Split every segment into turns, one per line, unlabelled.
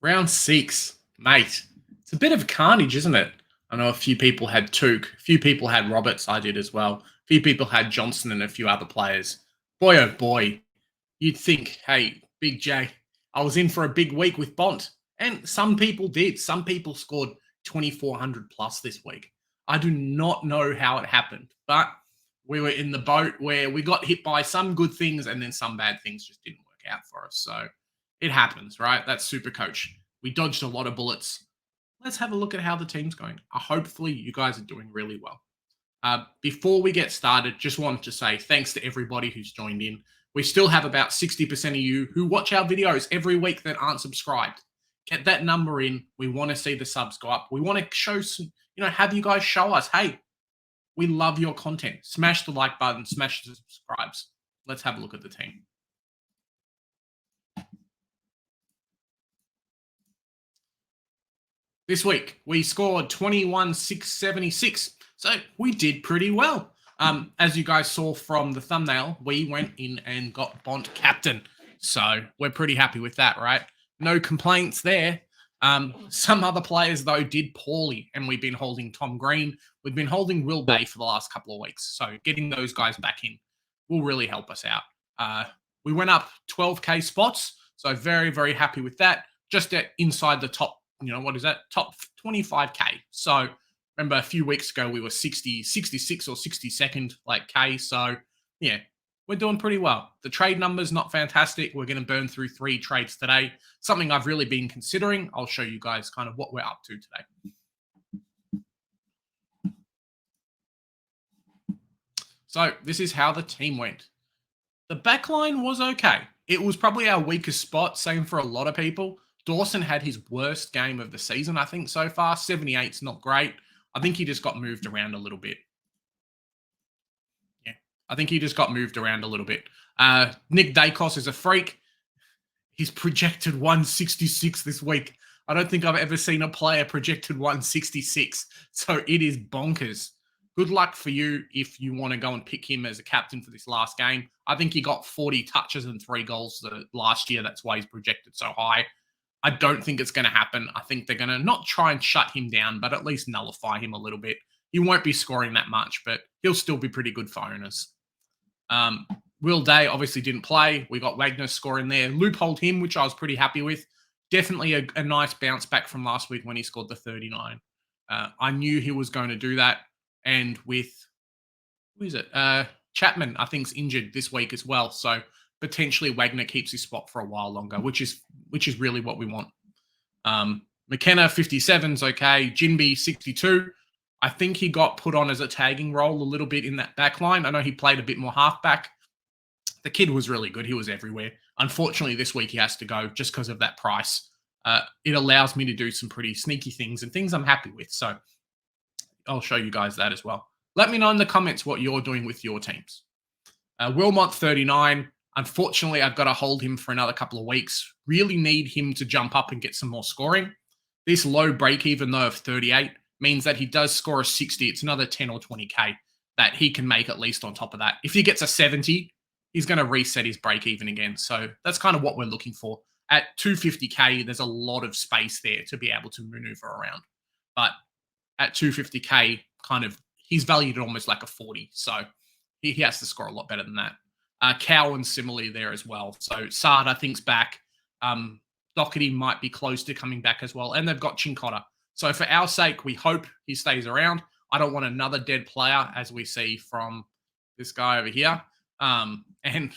Round 6, mate. It's a bit of carnage, isn't it? I know a few people had Took, a few people had Roberts, I did as well. A few people had Johnson and a few other players. Boy, oh boy, you'd think, hey, Big J, I was in for a big week with Bont. And some people did. Some people scored 2,400 plus this week. I do not know how it happened, but we were in the boat where we got hit by some good things and then some bad things just didn't work out for us. So it happens, right? That's Super Coach. We dodged a lot of bullets. Let's have a look at how the team's going. Hopefully, you guys are doing really well. Before we get started, just wanted to say thanks to everybody who's joined in. We still have about 60% of you who watch our videos every week that aren't subscribed. Get that number in. We want to see the subs go up. We want to show some, have you guys show us, hey, we love your content. Smash the like button, smash the subscribes. Let's have a look at the team. This week, we scored 21,676. So we did pretty well. As you guys saw from the thumbnail, we went in and got Bont captain. So we're pretty happy with that, right? No complaints there. Some other players, though, did poorly, and we've been holding Tom Green. We've been holding Will Day for the last couple of weeks. So getting those guys back in will really help us out. We went up 12K spots. So very, very happy with that. Just inside the top, what is that? Top 25K. So remember a few weeks ago, we were 66 or 62nd like K. So yeah, we're doing pretty well. The trade number's not fantastic. We're going to burn through 3 trades today. Something I've really been considering. I'll show you guys kind of what we're up to today. So this is how the team went. The backline was okay. It was probably our weakest spot. Same for a lot of people. Dawson had his worst game of the season, I think, so far. 78's not great. I think he just got moved around a little bit. Yeah, I think he just got moved around a little bit. Nick Dacos is a freak. He's projected 166 this week. I don't think I've ever seen a player projected 166. So it is bonkers. Good luck for you if you want to go and pick him as a captain for this last game. I think he got 40 touches and 3 goals last year. That's why he's projected so high. I don't think it's going to happen. I think they're going to not try and shut him down, but at least nullify him a little bit. He won't be scoring that much, but he'll still be pretty good for owners. Will Day obviously didn't play. We got Wagner scoring there. Loopholed him, which I was pretty happy with. Definitely a nice bounce back from last week when he scored the 39. I knew he was going to do that. And with, who is it? Chapman, I think, is injured this week as well. So potentially Wagner keeps his spot for a while longer, which is really what we want. McKenna, 57's okay. Jinby, 62. I think he got put on as a tagging role a little bit in that back line. I know he played a bit more halfback. The kid was really good. He was everywhere. Unfortunately, this week he has to go just because of that price. It allows me to do some pretty sneaky things and things I'm happy with. So I'll show you guys that as well. Let me know in the comments what you're doing with your teams. Wilmot, 39. Unfortunately, I've got to hold him for another couple of weeks. Really need him to jump up and get some more scoring. This low break even, though, of 38 means that he does score a 60. It's another 10 or 20K that he can make at least on top of that. If he gets a 70, he's going to reset his break even again. So that's kind of what we're looking for. At 250K, there's a lot of space there to be able to maneuver around. But at 250K, he's valued at almost like a 40. So he has to score a lot better than that. Cowan similarly there as well. So Sard, I think's back. Doherty might be close to coming back as well. And they've got Chincotta. So for our sake, we hope he stays around. I don't want another dead player, as we see from this guy over here. And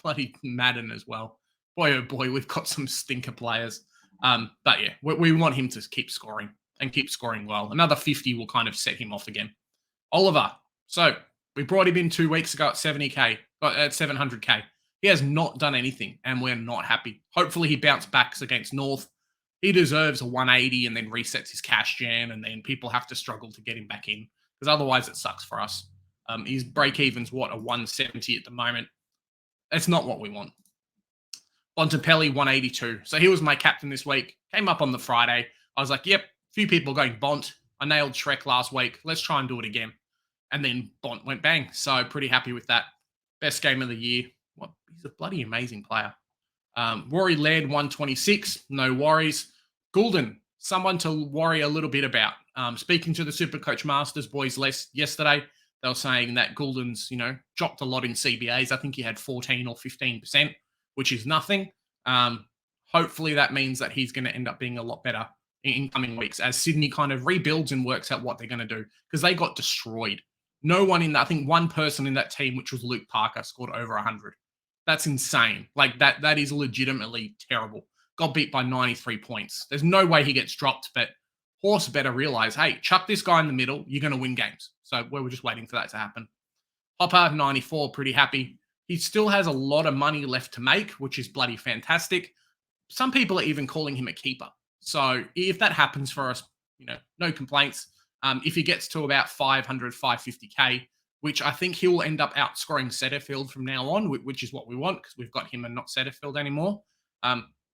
bloody Madden as well. Boy, oh boy, we've got some stinker players. But yeah, we want him to keep scoring and keep scoring well. Another 50 will kind of set him off again. Oliver. So we brought him in 2 weeks ago at 70K, at 700K. He has not done anything, and we're not happy. Hopefully he bounces back against North. He deserves a 180 and then resets his cash jam, and then people have to struggle to get him back in, because otherwise it sucks for us. His break-even's, a 170 at the moment. That's not what we want. Bontempelli, 182. So he was my captain this week. Came up on the Friday. I was like, yep, few people going Bont. I nailed Shrek last week. Let's try and do it again. And then Bont went bang. So pretty happy with that. Best game of the year. He's a bloody amazing player. Rory Laird, 126. No worries. Goulden, someone to worry a little bit about. Speaking to the Supercoach Masters boys yesterday, they were saying that Goulden's, dropped a lot in CBAs. I think he had 14 or 15%, which is nothing. Hopefully that means that he's going to end up being a lot better in coming weeks as Sydney kind of rebuilds and works out what they're going to do, because they got destroyed. No one in that, I think one person in that team, which was Luke Parker, scored over 100. That's insane. Like that is legitimately terrible. Got beat by 93 points. There's no way he gets dropped, but Horse better realize, hey, chuck this guy in the middle. You're going to win games. So we're just waiting for that to happen. Hopper, 94, pretty happy. He still has a lot of money left to make, which is bloody fantastic. Some people are even calling him a keeper. So if that happens for us, no complaints. If he gets to about 500, 550K, which I think he'll end up outscoring Setterfield from now on, which is what we want because we've got him and not Setterfield anymore.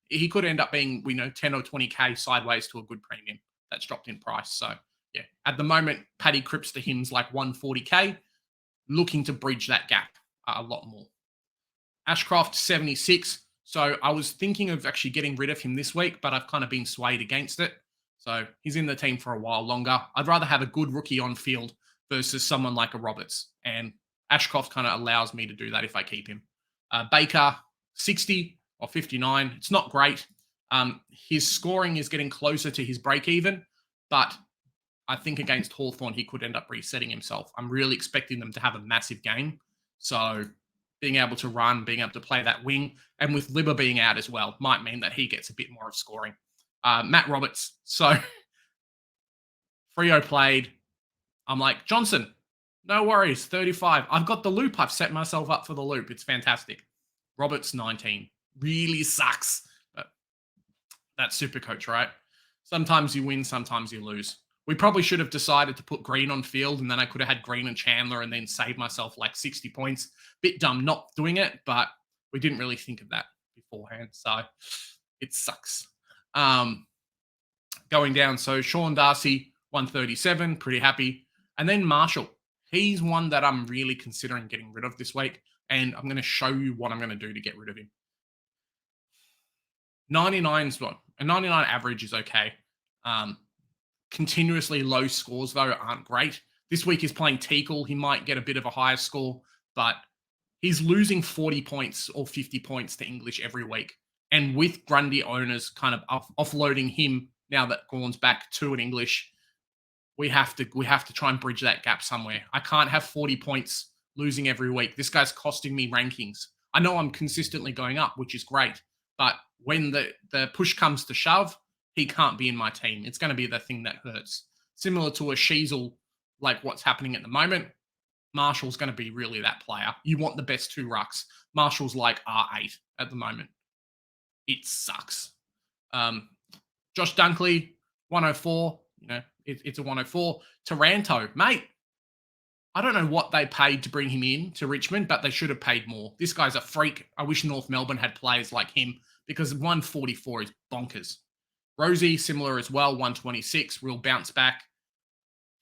He could end up being, 10 or 20K sideways to a good premium that's dropped in price. So, yeah, at the moment, Paddy Cripps to him's like 140K, looking to bridge that gap a lot more. Ashcroft, 76. So I was thinking of actually getting rid of him this week, but I've kind of been swayed against it. So he's in the team for a while longer. I'd rather have a good rookie on field versus someone like a Roberts. And Ashcroft kind of allows me to do that if I keep him. Baker, 60 or 59. It's not great. His scoring is getting closer to his break even, but I think against Hawthorn, he could end up resetting himself. I'm really expecting them to have a massive game. So being able to run, being able to play that wing, and with Libba being out as well, might mean that he gets a bit more of scoring. Matt Roberts. So Freo played. I'm like, Johnson, no worries, 35. I've got the loop. I've set myself up for the loop. It's fantastic. Roberts, 19. Really sucks. But that's Supercoach, right? Sometimes you win, sometimes you lose. We probably should have decided to put Green on field, and then I could have had Green and Chandler and then saved myself like 60 points. Bit dumb not doing it, but we didn't really think of that beforehand. So it sucks. Going down, so Sean Darcy, 137, pretty happy. And then Marshall. He's one that I'm really considering getting rid of this week, and I'm going to show you what I'm going to do to get rid of him. 99's what? A 99 average is okay. Continuously low scores, though, aren't great. This week he's playing Teakle. He might get a bit of a higher score, but he's losing 40 points or 50 points to English every week. And with Grundy owners kind of offloading him now that Gawn's back to an English, we have to try and bridge that gap somewhere. I can't have 40 points losing every week. This guy's costing me rankings. I know I'm consistently going up, which is great, but when the push comes to shove, he can't be in my team. It's going to be the thing that hurts. Similar to a Sheasel, like what's happening at the moment, Marshall's going to be really that player. You want the best two rucks. Marshall's like R8 at the moment. It sucks. Josh Dunkley, 104. It's a 104. Taranto, mate. I don't know what they paid to bring him in to Richmond, but they should have paid more. This guy's a freak. I wish North Melbourne had players like him because 144 is bonkers. Rosie, similar as well, 126, real bounce back.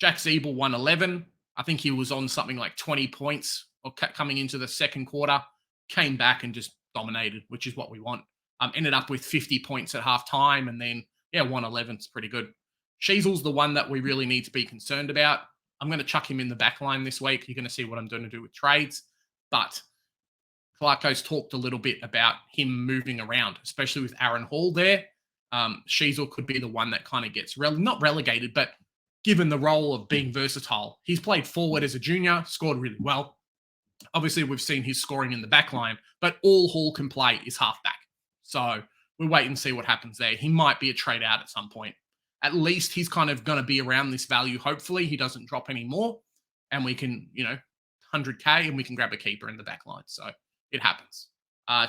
Jack Zeeble, 111. I think he was on something like 20 points or coming into the second quarter. Came back and just dominated, which is what we want. Ended up with 50 points at halftime, and then, 111 is pretty good. Sheasel's the one that we really need to be concerned about. I'm going to chuck him in the back line this week. You're going to see what I'm going to do with trades. But Clarko's talked a little bit about him moving around, especially with Aaron Hall there. Sheasel could be the one that kind of gets not relegated, but given the role of being versatile. He's played forward as a junior, scored really well. Obviously, we've seen his scoring in the back line, but all Hall can play is halfback. So we'll wait and see what happens there. He might be a trade out at some point. At least he's kind of going to be around this value. Hopefully he doesn't drop any more, and we can, 100K, and we can grab a keeper in the back line. So it happens.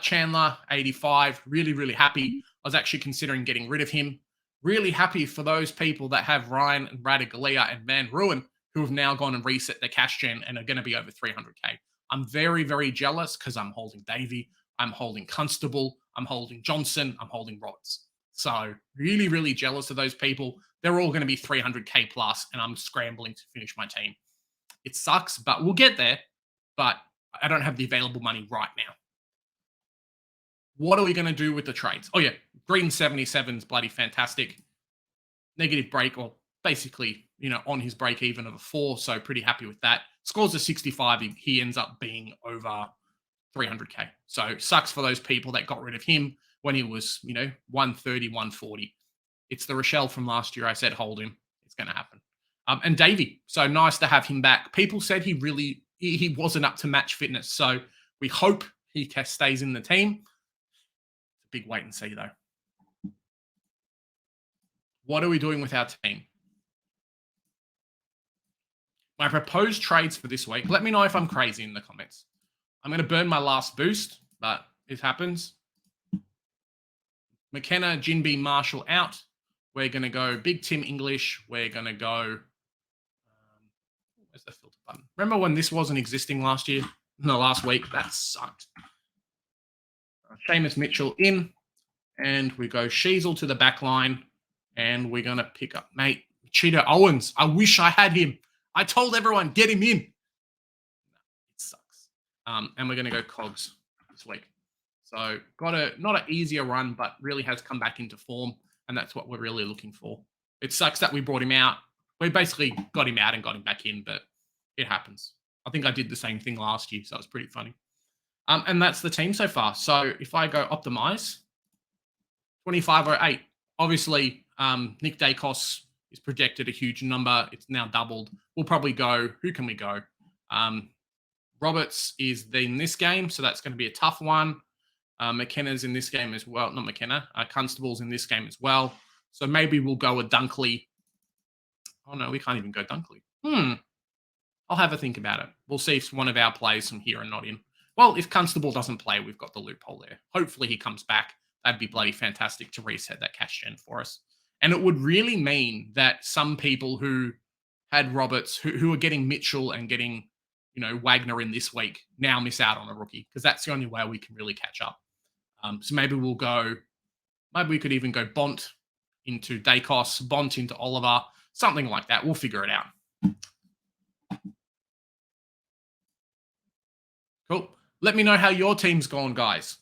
Chandler, 85, really, really happy. I was actually considering getting rid of him. Really happy for those people that have Ryan and Radaglia and Van Ruin, who have now gone and reset their cash gen and are going to be over 300K. I'm very, very jealous because I'm holding Davey, I'm holding Constable, I'm holding Johnson, I'm holding Roberts. So really, really jealous of those people. They're all going to be 300K plus, and I'm scrambling to finish my team. It sucks, but we'll get there. But I don't have the available money right now. What are we going to do with the trades? Oh, yeah. Green 77 is bloody fantastic. negative break, or basically, on his break even of a 4. So pretty happy with that. Scores a 65. He ends up being over 300K. So sucks for those people that got rid of him when he was, 130, 140. It's the Rochelle from last year. I said, hold him. It's going to happen. And Davey. So nice to have him back. People said he wasn't up to match fitness. So we hope he stays in the team. It's a big wait and see, though. What are we doing with our team? My proposed trades for this week. Let me know if I'm crazy in the comments. I'm going to burn my last boost, but it happens. McKenna, Jinby, Marshall out. We're going to go Big Tim English. We're going to go... where's the filter button? Remember when this wasn't existing last year? No, last week? That sucked. Seamus Mitchell in. And we go Sheasel to the back line. And we're going to pick up, mate, Cheetah Owens. I wish I had him. I told everyone, get him in. It sucks. And we're going to go Cogs this week. So got not an easier run, but really has come back into form. And that's what we're really looking for. It sucks that we brought him out. We basically got him out and got him back in, but it happens. I think I did the same thing last year, so it was pretty funny. And that's the team so far. So if I go optimize, 2508. Obviously, Nick Dacos is projected a huge number. It's now doubled. We'll probably go, who can we go? Roberts is in this game, so that's going to be a tough one. McKenna's in this game as well. Not McKenna. Constable's in this game as well. So maybe we'll go with Dunkley. Oh, no, we can't even go Dunkley. I'll have a think about it. We'll see if one of our players from here are not in. Well, if Constable doesn't play, we've got the loophole there. Hopefully he comes back. That'd be bloody fantastic to reset that cash gen for us. And it would really mean that some people who had Roberts, who are getting Mitchell and getting, Wagner in this week, now miss out on a rookie, because that's the only way we can really catch up. So maybe we could even go Bont into Dacos, Bont into Oliver, something like that. We'll figure it out. Cool. Let me know how your team's gone, guys.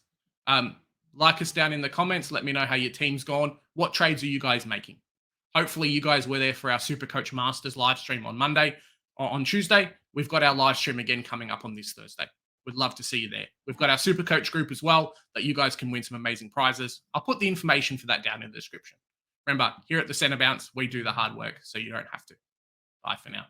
Like us down in the comments. Let me know how your team's gone. What trades are you guys making? Hopefully you guys were there for our Super Coach Masters live stream on Monday or on Tuesday. We've got our live stream again coming up on this Thursday. We'd love to see you there. We've got our Super Coach group as well that you guys can win some amazing prizes. I'll put the information for that down in the description. Remember, here at the Centre Bounce, we do the hard work, so you don't have to. Bye for now.